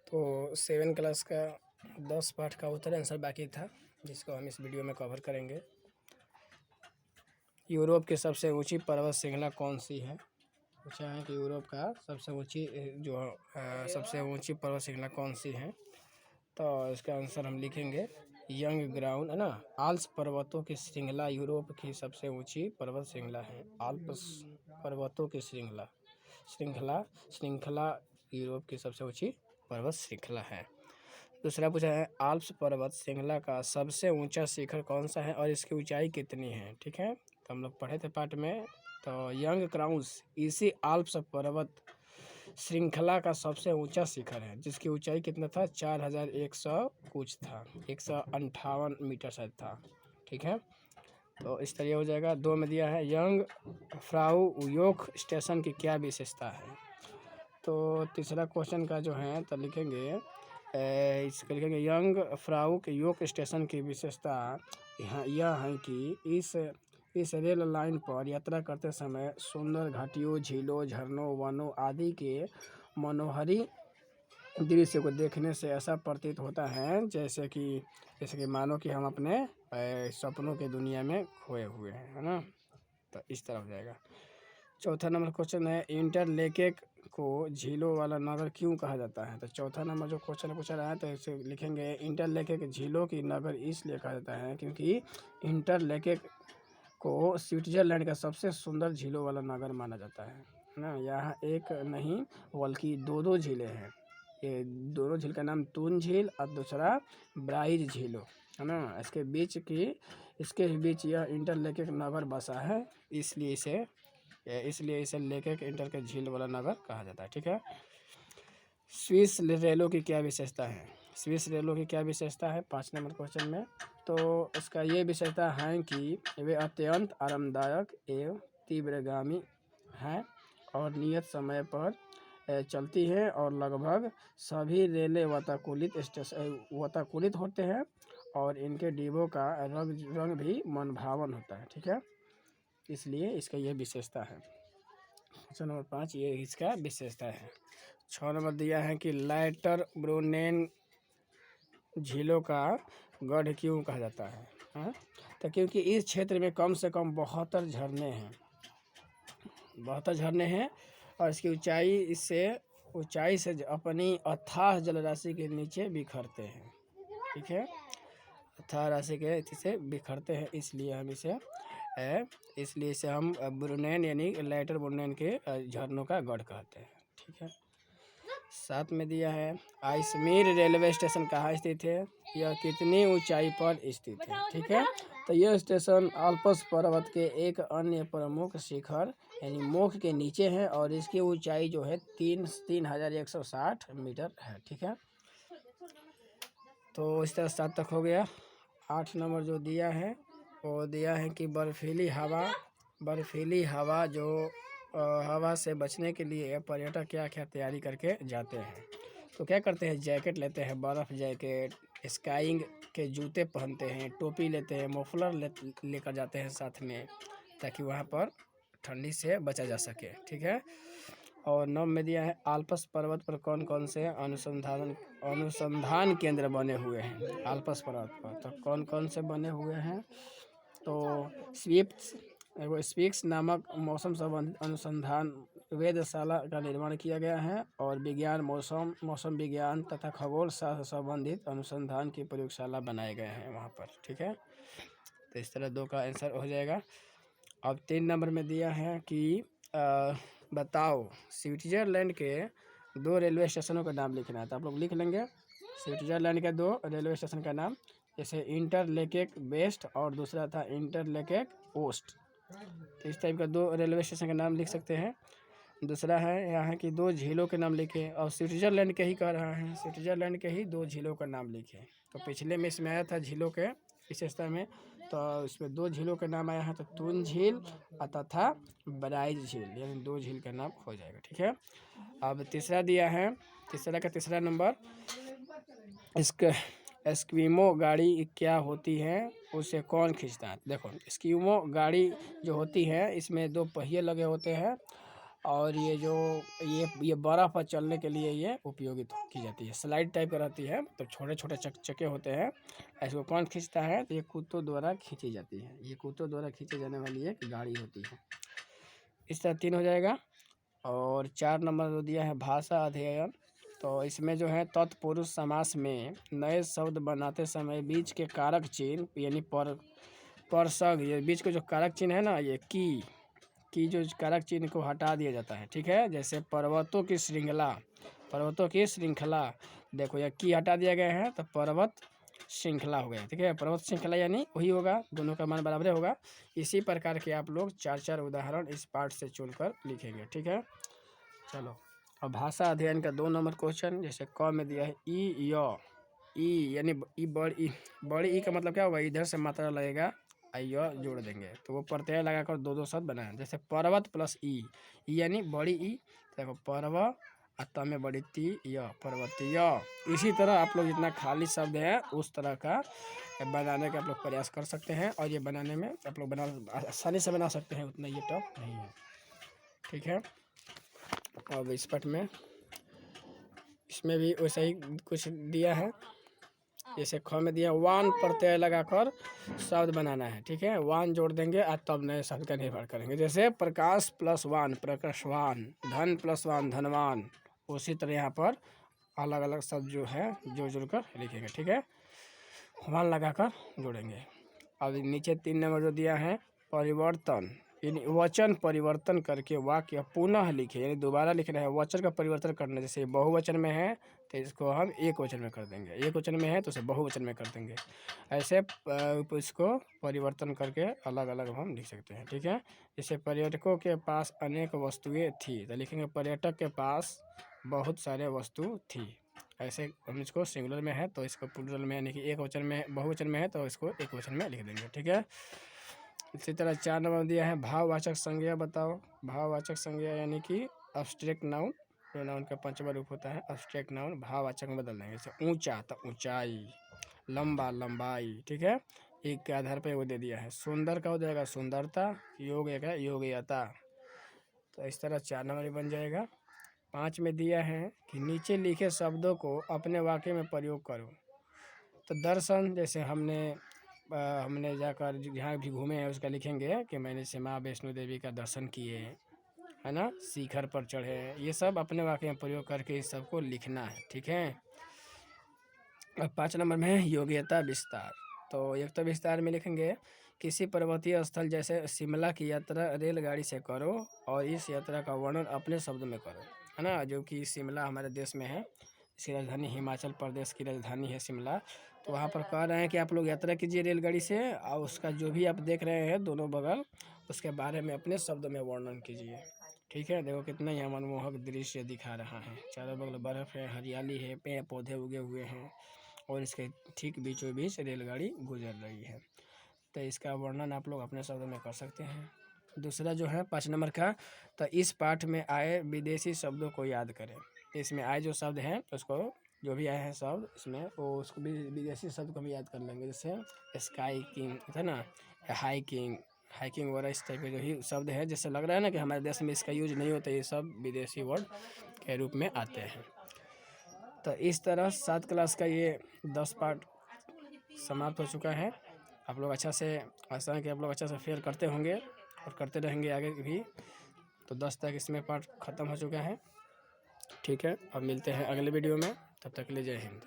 तो 7 क्लास का 10 पाठ का उत्तर आंसर बाकी था, जिसको हम इस वीडियो में कवर करेंगे। यूरोप की सबसे ऊंची पर्वत श्रृंखला कौन सी है? पूछा है कि यूरोप का सबसे ऊंची पर्वत श्रृंखला कौन सी है। तो इसका आंसर हम लिखेंगे यंग ग्राउंड, है ना। आल्प्स पर्वतों की श्रृंखला यूरोप की सबसे ऊंची पर्वत श्रृंखला है। आल्प्स पर्वतों की श्रृंखला श्रृंखला यूरोप की सबसे ऊंची पर्वत श्रृंखला है। दूसरा पूछा है आल्प्स पर्वत श्रृंखला का सबसे ऊंचा शिखर कौन सा है और इसकी ऊंचाई कितनी है। ठीक है, तो हम लोग पढ़े थे पाठ में। तो यंग क्राउंस इसी आल्प्स पर्वत श्रृंखला का सबसे ऊंचा शिखर है, जिसकी ऊंचाई कितना था? 4100 कुछ था, 158 मीटर शायद था। ठीक है, तो इस तरह हो जाएगा। 2 में दिया है यंग फ्राउ योक स्टेशन की क्या विशेषता है। तो तीसरा क्वेश्चन का जो है तो लिखेंगे इसको लिखेंगे यंग फ्राउ के योक स्टेशन की विशेषता यह है कि इस रेल लाइन पर यात्रा करते समय सुंदर घाटियों, झीलों, झरनों, वनों आदि के मनोहारी दृश्य को देखने से ऐसा प्रतीत होता है जैसे कि मानो कि हम अपने सपनों की दुनिया में खोए हुए हैं, है ना। तो इस तरह हो जाएगा। चौथा नंबर क्वेश्चन है इंटरलेकेक को झीलों वाला नगर क्यों कहा जाता है। तो चौथा नंबर जो क्वेश्चन पूछा रहा है तो इसे लिखेंगे इंटरलेकेक झीलों की नगर इसलिए कहा जाता है क्योंकि इंटरलेकेक को स्विट्जरलैंड का सबसे सुंदर झीलों वाला नगर माना जाता है ना। यहाँ एक नहीं बल्कि दो झीलें हैं। ये दोनों झील का नाम टून झील और दूसरा ब्राइज झील है ना। इसके बीच यह इंटरलेकेक नगर बसा है, इसलिए इसे लेकेक इंटर के झील वाला नगर कहा जाता है। ठीक है। स्विस रेलों की क्या विशेषता है। स्विस रेलों की क्या विशेषता है 5 नंबर क्वेश्चन में। तो इसका ये विशेषता है कि वे अत्यंत आरामदायक एवं तीव्रगामी हैं और नियत समय पर चलती है और लगभग सभी रेलें वातानुकूलित होते हैं और इनके डिब्बों का रंग भी मनभावन होता है। ठीक है, इसलिए इसका यह विशेषता है। क्वेश्चन नंबर 5 ये इसका विशेषता है। 6 नंबर दिया है कि लाइटर ब्रुनेन झीलों का गढ़ क्यों कहा जाता है। हाँ, तो क्योंकि इस क्षेत्र में कम से कम 72 झरने हैं और इसकी ऊंचाई से अपनी अथाह जलराशि के नीचे बिखरते हैं। ठीक है, अथाह राशि के नीचे बिखरते हैं, इसलिए इसे हम ब्रुनेन यानी लाइटर ब्रुनेन के झरनों का गढ़ कहते हैं। ठीक है। 7 में दिया है आइसमीर रेलवे स्टेशन कहाँ स्थित है, यह कितनी ऊंचाई पर स्थित है। ठीक है, तो यह स्टेशन आल्प्स पर्वत के एक अन्य प्रमुख शिखर यानी मोख के नीचे है और इसकी ऊंचाई जो है 3160 मीटर है। ठीक है, तो इस तरह 7 तक हो गया। 8 नंबर जो दिया है वो दिया है कि बर्फीली हवा जो हवा से बचने के लिए पर्यटक क्या क्या तैयारी करके जाते हैं। तो क्या करते हैं, जैकेट लेते हैं, बर्फ़ जैकेट, स्काइंग के जूते पहनते हैं, टोपी लेते हैं, मफलर लेकर जाते हैं साथ में, ताकि वहाँ पर ठंडी से बचा जा सके। ठीक है, और 9 में दिया है आल्प्स पर्वत पर कौन कौन से अनुसंधान केंद्र बने हुए हैं। आल्प्स पर्वत पर तो कौन कौन से बने हुए हैं, तो स्पीक्स नामक मौसम संबंधित अनुसंधान वेधशाला का निर्माण किया गया है और मौसम विज्ञान तथा खगोल शास्त्र संबंधित अनुसंधान की प्रयोगशाला बनाए गए हैं वहाँ पर। ठीक है, तो इस तरह 2 का आंसर हो जाएगा। अब 3 नंबर में दिया है कि बताओ स्विट्जरलैंड के 2 रेलवे स्टेशनों का नाम लिखना है। तो आप लोग लिख लेंगे स्विट्जरलैंड के 2 रेलवे स्टेशन का नाम, जैसे इंटरलेकेक वेस्ट और दूसरा था इंटरलेकेक ओस्ट। तो इस टाइप का 2 रेलवे स्टेशन का नाम लिख सकते हैं। दूसरा है यहाँ की 2 झीलों के नाम लिखे और स्विट्जरलैंड के ही कह रहा है, स्विट्जरलैंड के ही 2 झीलों का नाम लिखे। तो पिछले में इसमें आया था झीलों के विशेषता में, तो इसमें 2 झीलों के नाम आया है, तो टून झील तथा ब्राइज झील, यानी 2 झील का नाम हो जाएगा। ठीक है, अब तीसरा दिया है, तीसरा नंबर इसका एस्क्विमो गाड़ी क्या होती है, उसे कौन खींचता है। देखो एस्क्विमो गाड़ी जो होती है इसमें 2 पहिए लगे होते हैं और ये जो ये बर्फ़ पर चलने के लिए ये उपयोगित की जाती है। स्लाइड टाइप का रहती है, तो छोटे छोटे चक्के होते हैं। इसको कौन खींचता है? तो ये कुत्तों द्वारा खींची जाती है। ये कुत्तों द्वारा खींचे जाने वाली एक गाड़ी होती है। इस तरह 3 हो जाएगा। और 4 नंबर जो दिया है भाषा अध्ययन। तो इसमें जो है तत्पुरुष समास में नए शब्द बनाते समय बीच के कारक चिन्ह यानी परसग, ये बीच के जो कारक चिन्ह है ना, ये की जो कारक चिन्ह को हटा दिया जाता है। ठीक है, जैसे पर्वतों की श्रृंखला, देखो ये की हटा दिया गया है तो पर्वत श्रृंखला हो गया। ठीक है, पर्वत श्रृंखला यानी वही होगा, दोनों का मान बराबर होगा। इसी प्रकार के आप लोग 4-4 उदाहरण इस पाठ से चुनकर लिखेंगे। ठीक है, चलो अब भाषा अध्ययन का 2 नंबर क्वेश्चन। जैसे क में दिया है ई यानी बड़ी ई का मतलब क्या होगा? इधर से मात्रा लगेगा, य जोड़ देंगे तो वो प्रत्यय लगाकर 2-2 शब्द बनाए। जैसे पर्वत प्लस ई यानी बड़ी ई, देखो पर्व अत में बड़ी ती य, पर्वतीय। इसी तरह आप लोग जितना खाली शब्द है उस तरह का बनाने का आप लोग प्रयास कर सकते हैं। और ये बनाने में आप लोग आसानी से बना सकते हैं, उतना ये टफ नहीं है। ठीक है, अब इस पाठ में इसमें भी वैसा ही कुछ दिया है। जैसे ख में दिया वान प्रत्यय लगाकर शब्द बनाना है। ठीक है, वान जोड़ देंगे और तब नए शब्द का निर्माण करेंगे। जैसे प्रकाश प्लस वान प्रकाशवान, धन प्लस वान धनवान। उसी तरह यहाँ पर अलग अलग शब्द जो है जोड़कर लिखेंगे। ठीक है, वान लगाकर जोड़ेंगे। अब नीचे 3 नंबर जो दिया है परिवर्तन, यानी वचन परिवर्तन करके वाक्य पुनः लिखे, यानी दोबारा लिखना है, वचन का परिवर्तन करना। जैसे बहुवचन में है तो इसको हम एक वचन में कर देंगे, एक वचन में है तो उसे बहुवचन में कर देंगे। ऐसे इसको परिवर्तन करके अलग अलग हम लिख सकते हैं। ठीक है, जैसे पर्यटकों के पास अनेक वस्तुएं थी तो लिखेंगे पर्यटक के पास बहुत सारे वस्तु थी। ऐसे हम इसको सिंगुलर में है तो इसको प्लूरल में, यानी कि एक वचन में, बहुवचन में है तो इसको एक वचन में लिख देंगे। ठीक है, इसी तरह 4 नंबर दिया है भाववाचक संज्ञा बताओ। भाववाचक संज्ञा यानी कि अब्स्ट्रैक्ट नाउन, जो नाउन का 5वां रूप होता है अब्स्ट्रैक्ट नाउन, भाववाचक में बदल देंगे। जैसे ऊंचा तो ऊंचाई, लंबा लंबाई। ठीक है, एक के आधार पर वो दे दिया है। सुंदर का हो जाएगा सुंदरता, योग्य का योग्यता। तो इस तरह 4 नंबर बन जाएगा। 5 में दिया है कि नीचे लिखे शब्दों को अपने वाक्य में प्रयोग करो। तो दर्शन, जैसे हमने जाकर जहाँ भी घूमे हैं उसका लिखेंगे कि मैंने से माँ वैष्णो देवी का दर्शन किए, है ना, शिखर पर चढ़े। ये सब अपने वाक्य में प्रयोग करके इस सब को लिखना है। ठीक है, अब 5 नंबर में है योग्यता विस्तार। तो योग्यता विस्तार में लिखेंगे किसी पर्वतीय स्थल जैसे शिमला की यात्रा रेलगाड़ी से करो और इस यात्रा का वर्णन अपने शब्द में करो, है ना। जो कि शिमला हमारे देश में है, इसकी राजधानी हिमाचल प्रदेश की राजधानी है शिमला। तो वहाँ पर कह रहे हैं कि आप लोग यात्रा कीजिए रेलगाड़ी से और उसका जो भी आप देख रहे हैं दोनों बगल, उसके बारे में अपने शब्द में वर्णन कीजिए। ठीक है, देखो कितना ही मनमोहक दृश्य दिखा रहा है। चारों बगल बर्फ है, हरियाली है, पेड़ पौधे उगे हुए हैं और इसके ठीक बीचों बीच रेलगाड़ी गुजर रही है। तो इसका वर्णन आप लोग अपने शब्दों में कर सकते हैं। दूसरा जो है 5 नंबर का, तो इस पाठ में आए विदेशी शब्दों को याद करें। इसमें आए जो शब्द हैं उसको, जो भी आए हैं शब्द इसमें, वो उसको भी विदेशी शब्द को भी याद कर लेंगे। जैसे स्काई किंग है ना, हाइकिंग वगैरह, इस टाइप के जो ही शब्द है, जैसे लग रहा है ना कि हमारे देश में इसका यूज नहीं होता, ये सब विदेशी वर्ड के रूप में आते हैं। तो इस तरह 7 क्लास का ये 10 पार्ट समाप्त हो चुका है। आप लोग अच्छा से, आशा है कि आप लोग अच्छा से फेयर करते होंगे और करते रहेंगे आगे भी। तो 10 तक इसमें पार्ट ख़त्म हो चुका है। ठीक है, अब मिलते हैं अगले वीडियो में, तब तक के लिए जय हिंद।